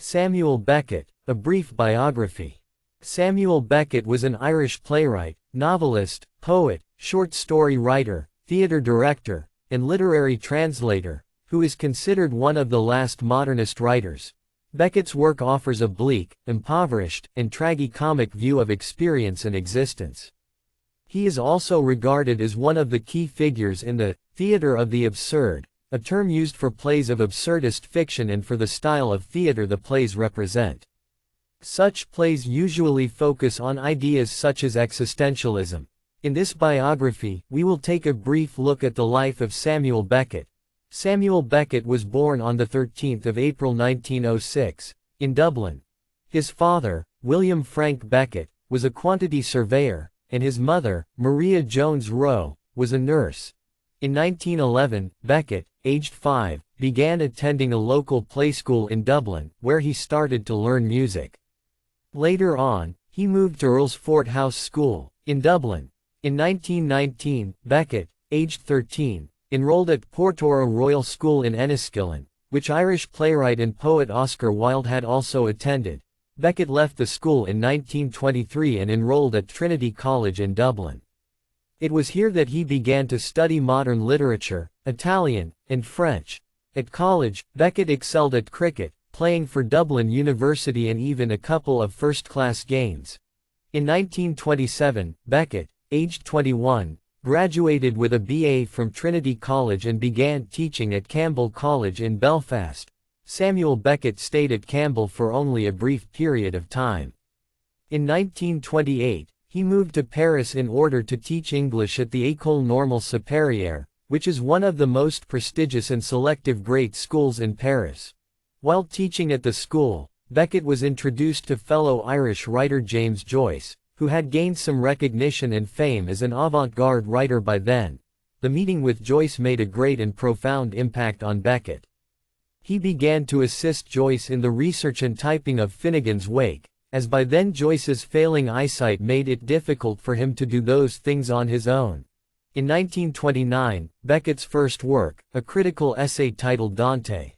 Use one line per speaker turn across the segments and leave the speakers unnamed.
Samuel Beckett, A Brief Biography. Samuel Beckett was an Irish playwright, novelist, poet, short story writer, theatre director, and literary translator, who is considered one of the last modernist writers. Beckett's work offers a bleak, impoverished, and tragicomic view of experience and existence. He is also regarded as one of the key figures in the theatre of the absurd, a term used for plays of absurdist fiction and for the style of theatre the plays represent. Such plays usually focus on ideas such as existentialism. In this biography, we will take a brief look at the life of Samuel Beckett. Samuel Beckett was born on 13 April 1906, in Dublin. His father, William Frank Beckett, was a quantity surveyor, and his mother, Maria Jones Rowe, was a nurse. In 1911, Beckett, aged 5, began attending a local play school in Dublin, where he started to learn music. Later on, he moved to Earl's Fort House School, in Dublin. In 1919, Beckett, aged 13, enrolled at Portora Royal School in Enniskillen, which Irish playwright and poet Oscar Wilde had also attended. Beckett left the school in 1923 and enrolled at Trinity College in Dublin. It was here that he began to study modern literature, Italian, and French. At college, Beckett excelled at cricket, playing for Dublin University and even a couple of first-class games. In 1927, Beckett, aged 21, graduated with a BA from Trinity College and began teaching at Campbell College in Belfast. Samuel Beckett stayed at Campbell for only a brief period of time. In 1928, he moved to Paris in order to teach English at the École Normale Supérieure, which is one of the most prestigious and selective grade schools in Paris. While teaching at the school, Beckett was introduced to fellow Irish writer James Joyce, who had gained some recognition and fame as an avant-garde writer by then. The meeting with Joyce made a great and profound impact on Beckett. He began to assist Joyce in the research and typing of Finnegan's Wake, as by then Joyce's failing eyesight made it difficult for him to do those things on his own. In 1929, Beckett's first work, a critical essay titled Dante,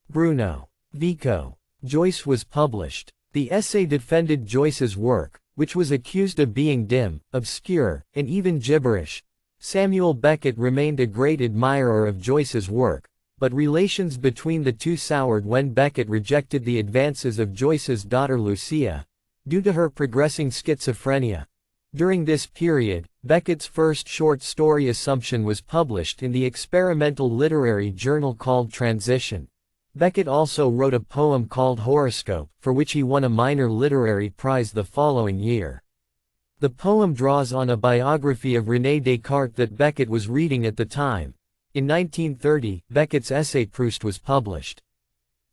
Bruno, Vico, Joyce was published. The essay defended Joyce's work, which was accused of being dim, obscure, and even gibberish. Samuel Beckett remained a great admirer of Joyce's work, but relations between the two soured when Beckett rejected the advances of Joyce's daughter Lucia, due to her progressing schizophrenia. During this period, Beckett's first short story Assumption was published in the experimental literary journal called Transition. Beckett also wrote a poem called Horoscope, for which he won a minor literary prize the following year. The poem draws on a biography of René Descartes that Beckett was reading at the time. In 1930, Beckett's essay Proust was published.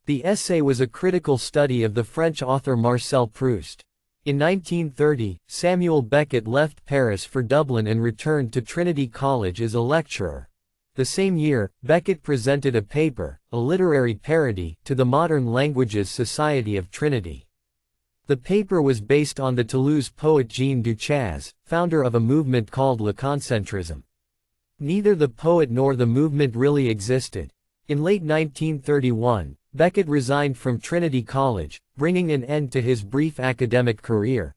The essay was a critical study of the French author Marcel Proust. In 1930, Samuel Beckett left Paris for Dublin and returned to Trinity College as a lecturer. The same year, Beckett presented a paper, a literary parody, to the Modern Languages Society of Trinity. The paper was based on the Toulouse poet Jean Duchaz, founder of a movement called Leconcentrism. Neither the poet nor the movement really existed. In late 1931, Beckett resigned from Trinity College, bringing an end to his brief academic career.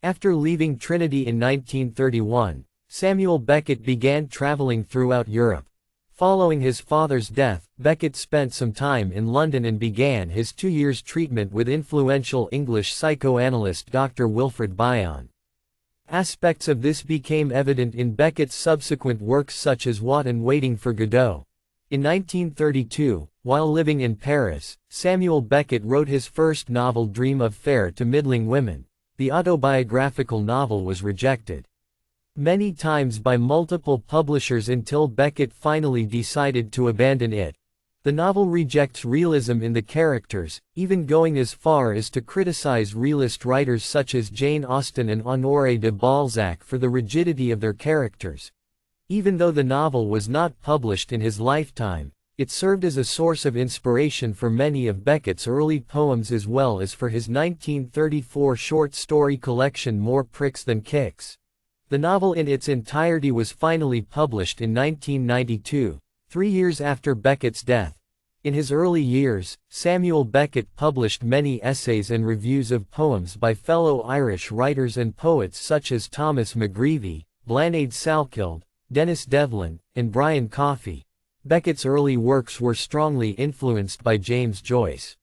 After leaving Trinity in 1931, Samuel Beckett began traveling throughout Europe. Following his father's death, Beckett spent some time in London and began his 2 years treatment with influential English psychoanalyst Dr. Wilfred Bion. Aspects of this became evident in Beckett's subsequent works such as What and Waiting for Godot. In 1932, while living in Paris, Samuel Beckett wrote his first novel Dream of Fair to Middling Women. The autobiographical novel was rejected many times by multiple publishers until Beckett finally decided to abandon it. The novel rejects realism in the characters, even going as far as to criticize realist writers such as Jane Austen and Honoré de Balzac for the rigidity of their characters. Even though the novel was not published in his lifetime, it served as a source of inspiration for many of Beckett's early poems as well as for his 1934 short story collection More Pricks Than Kicks. The novel in its entirety was finally published in 1992, 3 years after Beckett's death. In his early years, Samuel Beckett published many essays and reviews of poems by fellow Irish writers and poets such as Thomas McGreevy, Blanade Salkeld, Denis Devlin, and Brian Coffey. Beckett's early works were strongly influenced by James Joyce.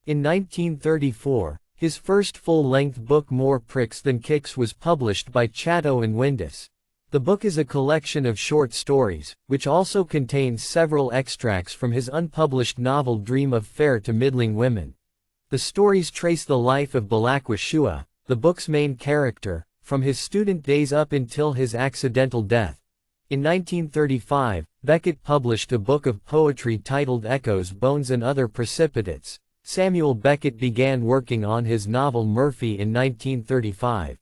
In 1934, his first full-length book More Pricks Than Kicks was published by Chatto and Windus. The book is a collection of short stories, which also contains several extracts from his unpublished novel Dream of Fair to Middling Women. The stories trace the life of Balakwa Shua, the book's main character, from his student days up until his accidental death. In 1935, Beckett published a book of poetry titled Echoes, Bones and Other Precipitates. Samuel Beckett began working on his novel Murphy in 1935.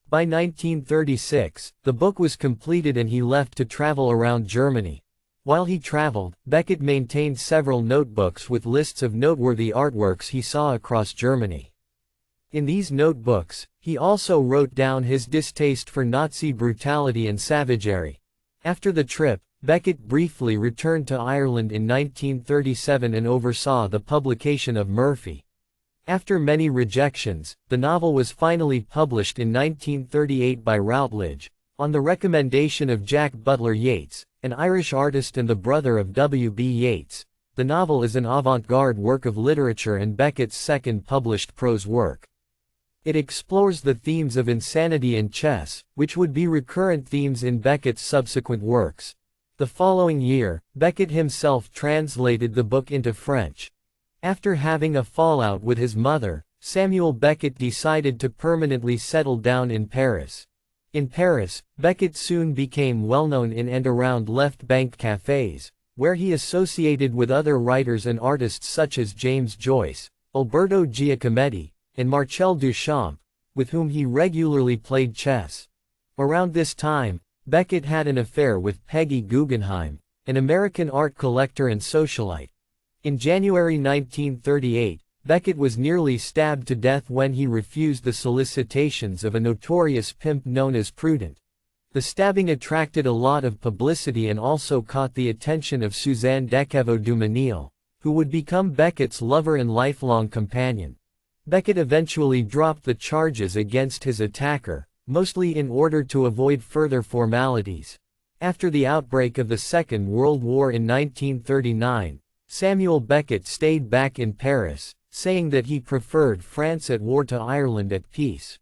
By 1936, the book was completed and he left to travel around Germany. While he traveled, Beckett maintained several notebooks with lists of noteworthy artworks he saw across Germany. In these notebooks, he also wrote down his distaste for Nazi brutality and savagery. After the trip, Beckett briefly returned to Ireland in 1937 and oversaw the publication of Murphy. After many rejections, the novel was finally published in 1938 by Routledge, on the recommendation of Jack Butler Yeats, an Irish artist and the brother of W. B. Yeats. The novel is an avant-garde work of literature and Beckett's second published prose work. It explores the themes of insanity and chess, which would be recurrent themes in Beckett's subsequent works. The following year, Beckett himself translated the book into French. After having a fallout with his mother, Samuel Beckett decided to permanently settle down in Paris. In Paris, Beckett soon became well-known in and around left-bank cafes, where he associated with other writers and artists such as James Joyce, Alberto Giacometti, and Marcel Duchamp, with whom he regularly played chess. Around this time, Beckett had an affair with Peggy Guggenheim, an American art collector and socialite. In January 1938, Beckett was nearly stabbed to death when he refused the solicitations of a notorious pimp known as Prudent. The stabbing attracted a lot of publicity and also caught the attention of Suzanne Decaveau-Dumenil, who would become Beckett's lover and lifelong companion. Beckett eventually dropped the charges against his attacker, mostly in order to avoid further formalities. After the outbreak of the Second World War in 1939, Samuel Beckett stayed back in Paris, saying that he preferred France at war to Ireland at peace.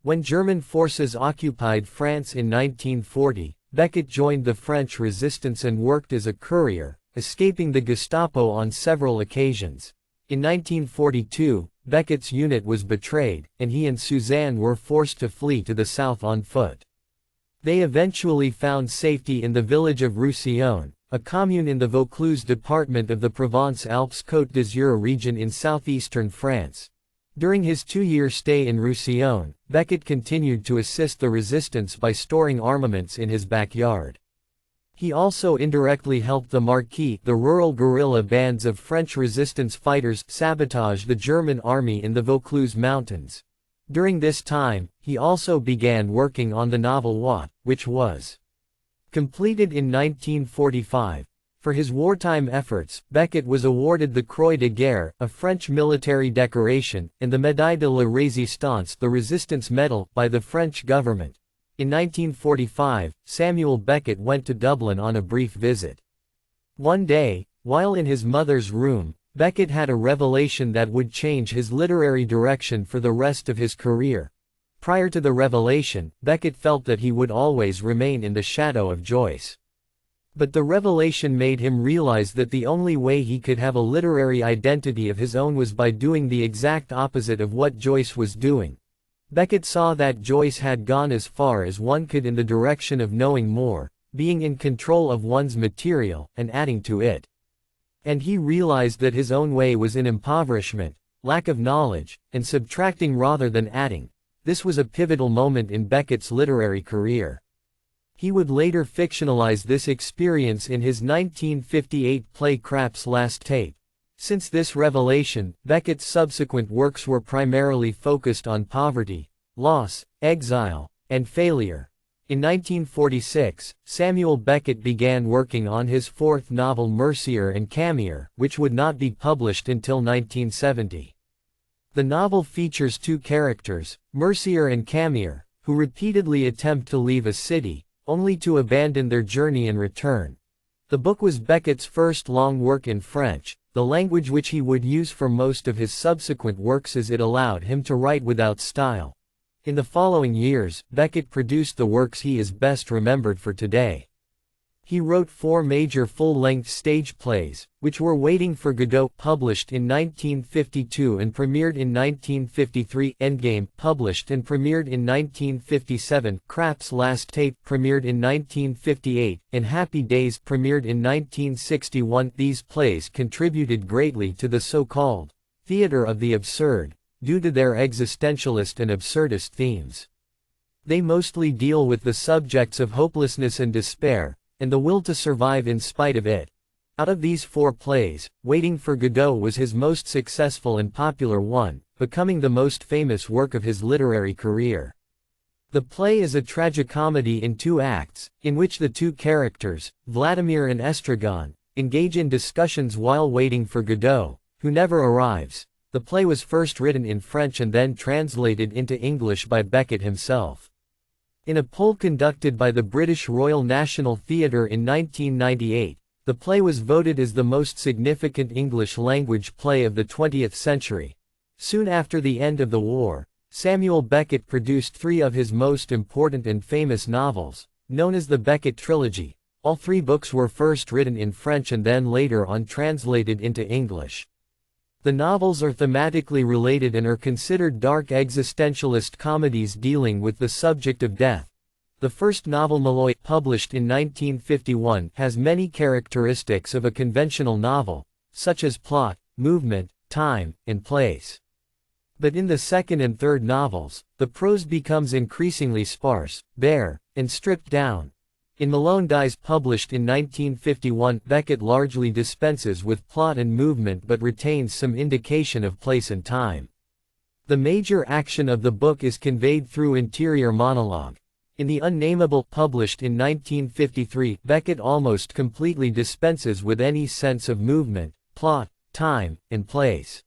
When German forces occupied France in 1940, Beckett joined the French resistance and worked as a courier, escaping the Gestapo on several occasions. In 1942, Beckett's unit was betrayed, and he and Suzanne were forced to flee to the south on foot. They eventually found safety in the village of Roussillon, a commune in the Vaucluse department of the Provence-Alpes-Côte d'Azur region in southeastern France. During his 2-year stay in Roussillon, Beckett continued to assist the resistance by storing armaments in his backyard. He also indirectly helped the Marquis, the rural guerrilla bands of French resistance fighters, sabotage the German army in the Vaucluse mountains. During this time, he also began working on the novel What, which was completed in 1945. For his wartime efforts, Beckett was awarded the Croix de Guerre, a French military decoration, and the Médaille de la Résistance, the Resistance Medal, by the French government. In 1945, Samuel Beckett went to Dublin on a brief visit. One day, while in his mother's room, Beckett had a revelation that would change his literary direction for the rest of his career. Prior to the revelation, Beckett felt that he would always remain in the shadow of Joyce. But the revelation made him realize that the only way he could have a literary identity of his own was by doing the exact opposite of what Joyce was doing. Beckett saw that Joyce had gone as far as one could in the direction of knowing more, being in control of one's material, and adding to it. And he realized that his own way was in impoverishment, lack of knowledge, and subtracting rather than adding. This was a pivotal moment in Beckett's literary career. He would later fictionalize this experience in his 1958 play Krapp's Last Tape. Since this revelation, Beckett's subsequent works were primarily focused on poverty, loss, exile, and failure. In 1946, Samuel Beckett began working on his fourth novel Mercier and Camille, which would not be published until 1970. The novel features two characters, Mercier and Camille, who repeatedly attempt to leave a city, only to abandon their journey and return. The book was Beckett's first long work in French, the language which he would use for most of his subsequent works as it allowed him to write without style. In the following years, Beckett produced the works he is best remembered for today. He wrote 4 major full-length stage plays, which were Waiting for Godot, published in 1952 and premiered in 1953, Endgame, published and premiered in 1957, Kraft's Last Tape, premiered in 1958, and Happy Days, premiered in 1961. These plays contributed greatly to the so-called theater of the absurd, due to their existentialist and absurdist themes. They mostly deal with the subjects of hopelessness and despair, and the will to survive in spite of it. Out of these 4 plays, Waiting for Godot was his most successful and popular one, becoming the most famous work of his literary career. The play is a tragicomedy in 2 acts, in which the 2 characters, Vladimir and Estragon, engage in discussions while waiting for Godot, who never arrives. The play was first written in French and then translated into English by Beckett himself. In a poll conducted by the British Royal National Theatre in 1998, the play was voted as the most significant English-language play of the 20th century. Soon after the end of the war, Samuel Beckett produced 3 of his most important and famous novels, known as the Beckett Trilogy. All 3 books were first written in French and then later on translated into English. The novels are thematically related and are considered dark existentialist comedies dealing with the subject of death. The first novel, Malloy, published in 1951, has many characteristics of a conventional novel, such as plot, movement, time, and place. But in the second and third novels, the prose becomes increasingly sparse, bare, and stripped down. In Malone Dies, published in 1951, Beckett largely dispenses with plot and movement but retains some indication of place and time. The major action of the book is conveyed through interior monologue. In The Unnamable, published in 1953, Beckett almost completely dispenses with any sense of movement, plot, time, and place.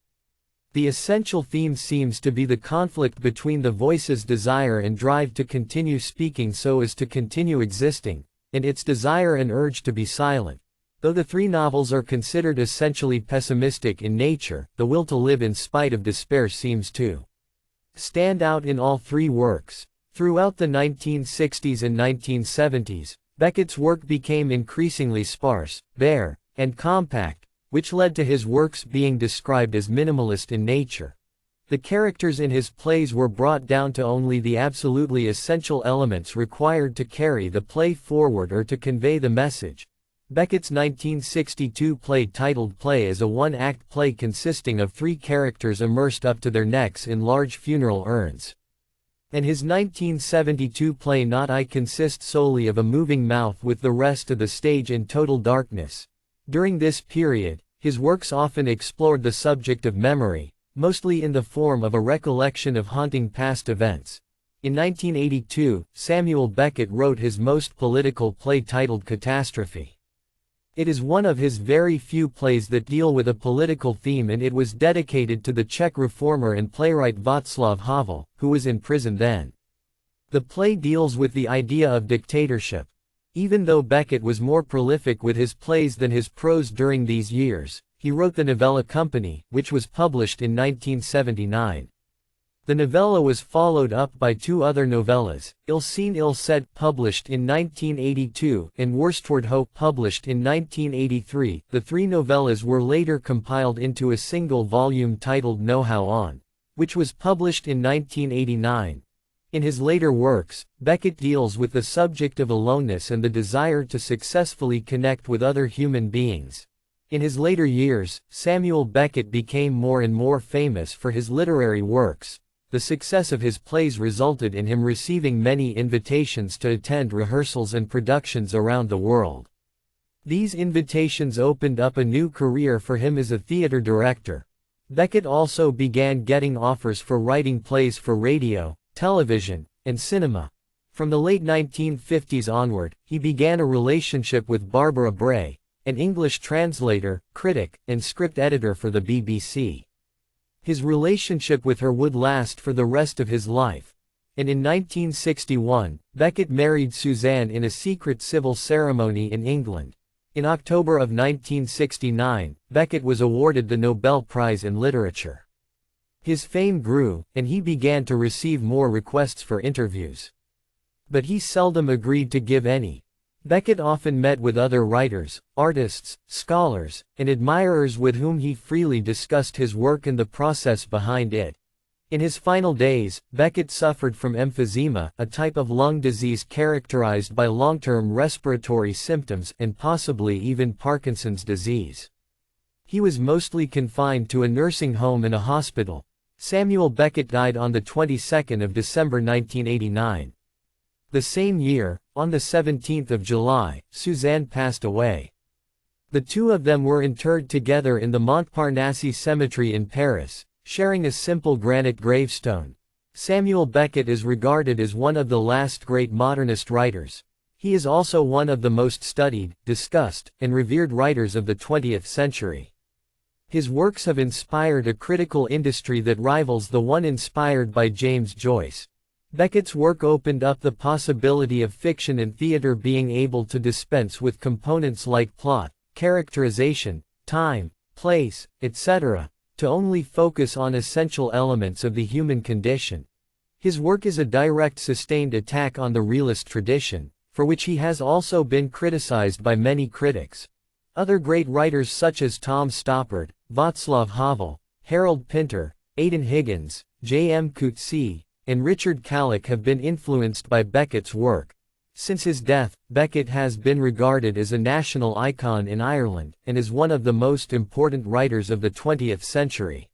The essential theme seems to be the conflict between the voice's desire and drive to continue speaking so as to continue existing, and its desire and urge to be silent. Though the 3 novels are considered essentially pessimistic in nature, the will to live in spite of despair seems to stand out in all 3 works. Throughout the 1960s and 1970s, Beckett's work became increasingly sparse, bare, and compact, which led to his works being described as minimalist in nature. The characters in his plays were brought down to only the absolutely essential elements required to carry the play forward or to convey the message. Beckett's 1962 play titled Play is a 1-act play consisting of 3 characters immersed up to their necks in large funeral urns. And his 1972 play Not I consists solely of a moving mouth with the rest of the stage in total darkness. During this period, his works often explored the subject of memory, mostly in the form of a recollection of haunting past events. In 1982, Samuel Beckett wrote his most political play titled Catastrophe. It is one of his very few plays that deal with a political theme, and it was dedicated to the Czech reformer and playwright Václav Havel, who was in prison then. The play deals with the idea of dictatorship. Even though Beckett was more prolific with his plays than his prose during these years, he wrote the novella Company, which was published in 1979. The novella was followed up by 2 other novellas, Il Seen Il Said, published in 1982, and Worstward Hope, published in 1983. The 3 novellas were later compiled into a single volume titled Know How On, which was published in 1989. In his later works, Beckett deals with the subject of aloneness and the desire to successfully connect with other human beings. In his later years, Samuel Beckett became more and more famous for his literary works. The success of his plays resulted in him receiving many invitations to attend rehearsals and productions around the world. These invitations opened up a new career for him as a theater director. Beckett also began getting offers for writing plays for radio, television, and cinema. From the late 1950s onward, he began a relationship with Barbara Bray, an English translator, critic, and script editor for the BBC. His relationship with her would last for the rest of his life, and in 1961, Beckett married Suzanne in a secret civil ceremony in England. In October of 1969, Beckett was awarded the Nobel Prize in Literature. His fame grew, and he began to receive more requests for interviews. But he seldom agreed to give any. Beckett often met with other writers, artists, scholars, and admirers with whom he freely discussed his work and the process behind it. In his final days, Beckett suffered from emphysema, a type of lung disease characterized by long-term respiratory symptoms and possibly even Parkinson's disease. He was mostly confined to a nursing home and a hospital. Samuel Beckett died on the 22nd of December 1989. The same year, on the 17th of July, Suzanne passed away. The two of them were interred together in the Montparnasse Cemetery in Paris, sharing a simple granite gravestone. Samuel Beckett is regarded as one of the last great modernist writers. He is also one of the most studied, discussed, and revered writers of the 20th century. His works have inspired a critical industry that rivals the one inspired by James Joyce. Beckett's work opened up the possibility of fiction and theater being able to dispense with components like plot, characterization, time, place, etc., to only focus on essential elements of the human condition. His work is a direct sustained attack on the realist tradition, for which he has also been criticized by many critics. Other great writers such as Tom Stoppard, Václav Havel, Harold Pinter, Aidan Higgins, J.M. Coetzee, and Richard Kalloch have been influenced by Beckett's work. Since his death, Beckett has been regarded as a national icon in Ireland, and is one of the most important writers of the 20th century.